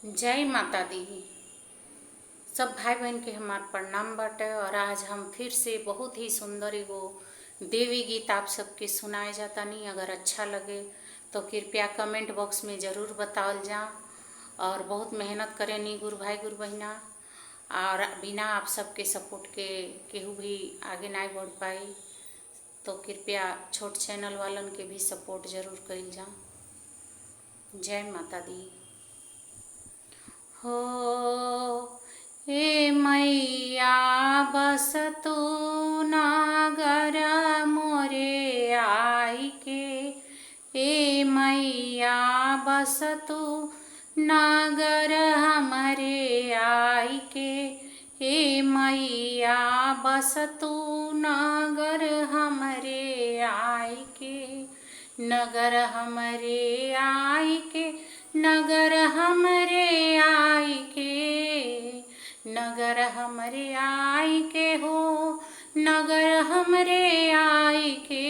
जय माता दी। सब भाई बहन के हमार प्रणाम बाटे। और आज हम फिर से बहुत ही सुंदर एगो देवी गीत आप सबके सुनाए जाता। नहीं अगर अच्छा लगे तो कृपया कमेंट बॉक्स में ज़रूर बतावल जा। और बहुत मेहनत करें नी गुरु भाई गुरु बहिना, और बिना आप सबके सपोर्ट के केहू भी आगे नहीं बढ़ पाई। तो कृपया छोट चैनल वालन के भी सपोर्ट ज़रूर कइल जा। जय माता दी। हो ए मैया बस तू नागर मोरे आई के, ए मैया बस तू नागर हमरे आई के, ए मैया बस तू नागर हमरे आई के, नगर हमरे आई के, नगर हमरे आई के, नगर हमरे आई के हो, नगर हमरे आई के,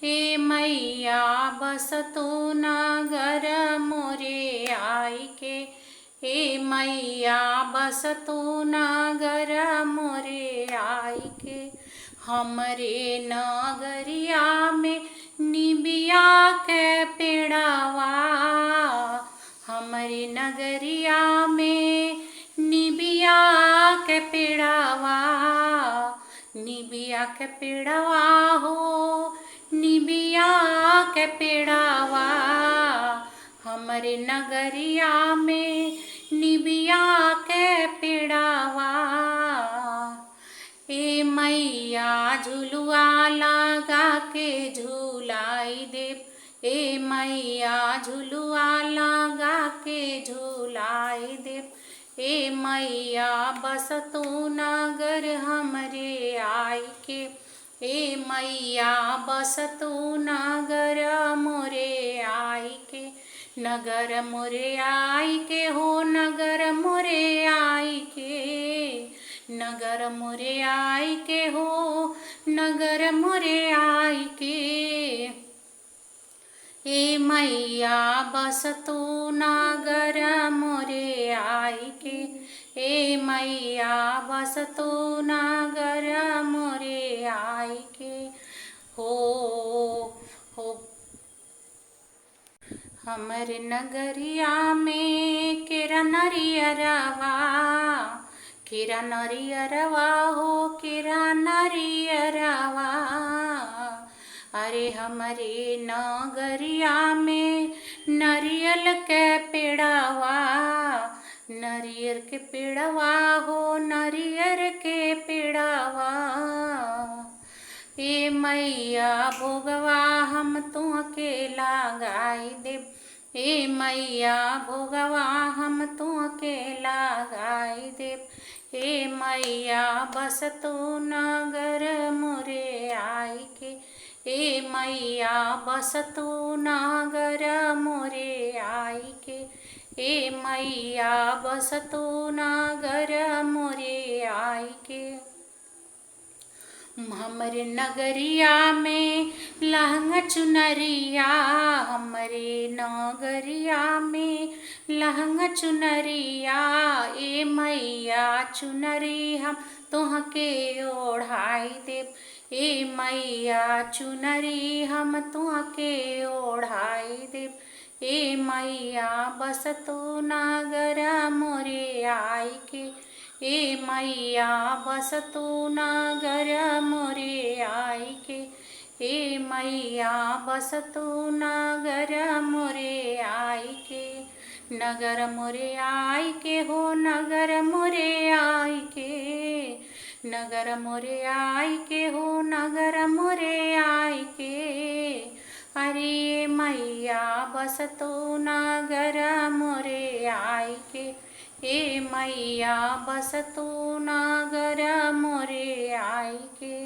ए मैया बस तू नगर मोरे आई के, ए मैया बस तू नगर मोरे आई के। हमरे नगरिया में निबिया के पेड़ावा, हमरे नगरिया में निबिया के पेड़ावा, निबिया के पेड़ावा हो, निबिया के पेड़ावा, हमरे नगरिया में निबिया के पेड़ावा। ए मैया झुलुआ लगा के झुलाई देव, ए मैया झुलुआ लगा के झुलाई देव, ए मैया बस तू नगर हमरे आई के, ए मैया बस तू नगर मोरे आई के, नगर मोरे आई के हो, नगर मोरे आई के, नगर मोरे आई के हो, नगर मोरे आई के, ए मैया बस तू नगर मोरे आई के, ए मैया बस तू नगर मोरे आई के हो। हमरे नगरिया में केरा नरियरवा, केरा नरियरवा हो, केरा नरियरवा, अरे हमरे नगरिया में नरियल के पेड़वा, नरियर के पेड़वा हो, नरियर के पेड़वा, ए मैया भोगवा हम तुहके लगाई देव, ए मैया भोगवा हम तुहके लगाई देव, ए मैया बस तू नगर मोरे आई के, ए मैया बस तू नगर मोरे आई के, ए मैया बस तू नगर मोरे आई के। हमरे नगरिया में लहंगा चुनरिया, हमरे नगरिया में लहंगा चुनरिया, ए मैया चुनरी हम तुहके ओढ़ाई देव, ए मैया चुनरी हम तुहके ओढ़ाई देव, ए मैया बस तू नगर मोरे आई के, ए मैया बस तू नगर मोरे आई के, ए मैया बस तू नगर मोरे आई के, नगर मोरे आई के हो, नगर मोरे आई के, नगर मोरे आई के हो, नगर मोरे आई के, अरे मैया बस तू नगर मोरे आई के, ए मैया बस तू नगर मोरे आई के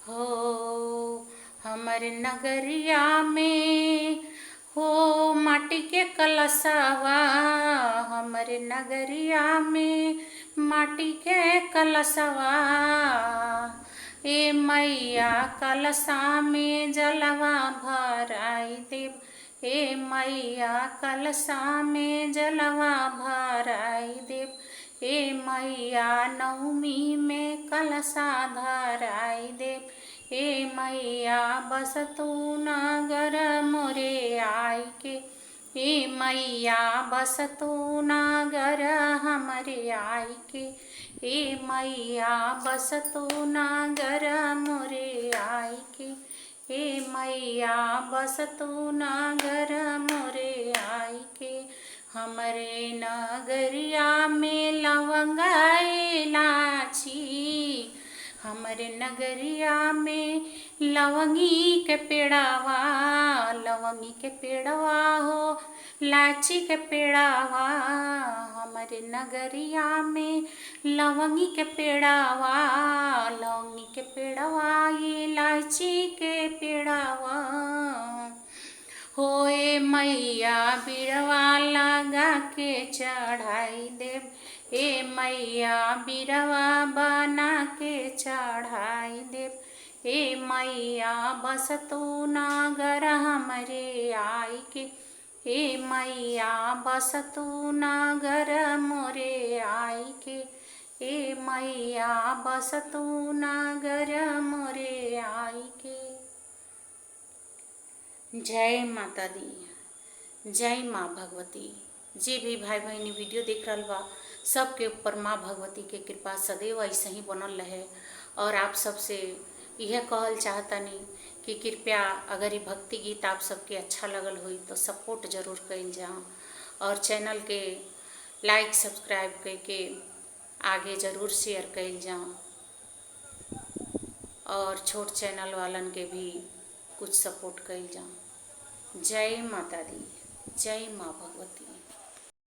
हो। हमरे नगरिया में हो माटी के कलशवा, हमरे नगरिया में माटी के कलशवा, ए मैया कलशा में जलवा भराई देव, ए मैया कलशा में जलवा भराई देव। ए मैया नवमी में कलशा धराई देव। ए मैया बस तू नगर मोरे आई के। ए मैया बस तू नगर हमरे आई के। ए मैया बस तू नगर मोरे आई के। ए मैया बस तू नगर मोरे आई के। हमरे नगरिया में लवंग इलायची। हमरे नगरिया में लवंगी के पेड़ावा। लवंगी के पेड़वा हो लाची के पेड़ावा। हमरे नगरिया में लवंगी के पेड़ावा। लवंगी के पेड़वा इलायची के पेड़ावा। होए मैया बिरवा लगा के चढ़ाई देव। ए मैया बिरवा बना के चढ़ाई देव। ए मैया बस तू नगर हमरे आई के। ए मैया बस तू नगर मोरे आई के। ए मैया बस तू नगर मोरे आई के। जय माता दी, जय माँ भगवती। जे भी भाई बहनी वीडियो देख रहा बा सबके ऊपर माँ भगवती के कृपा सदैव ऐसे ही बनल रहे। और आप सबसे यह कहल चाहतनी कि कृपया अगर ये भक्ति गीत आप सबके अच्छा लगल हुई तो सपोर्ट जरूर कइल जाओ। और चैनल के लाइक सब्सक्राइब करके आगे ज़रूर शेयर कइल जाओ। और छोट चैनल वालन के भी कुछ सपोर्ट कइल जाओ। जय माता दी, जय माँ भगवती।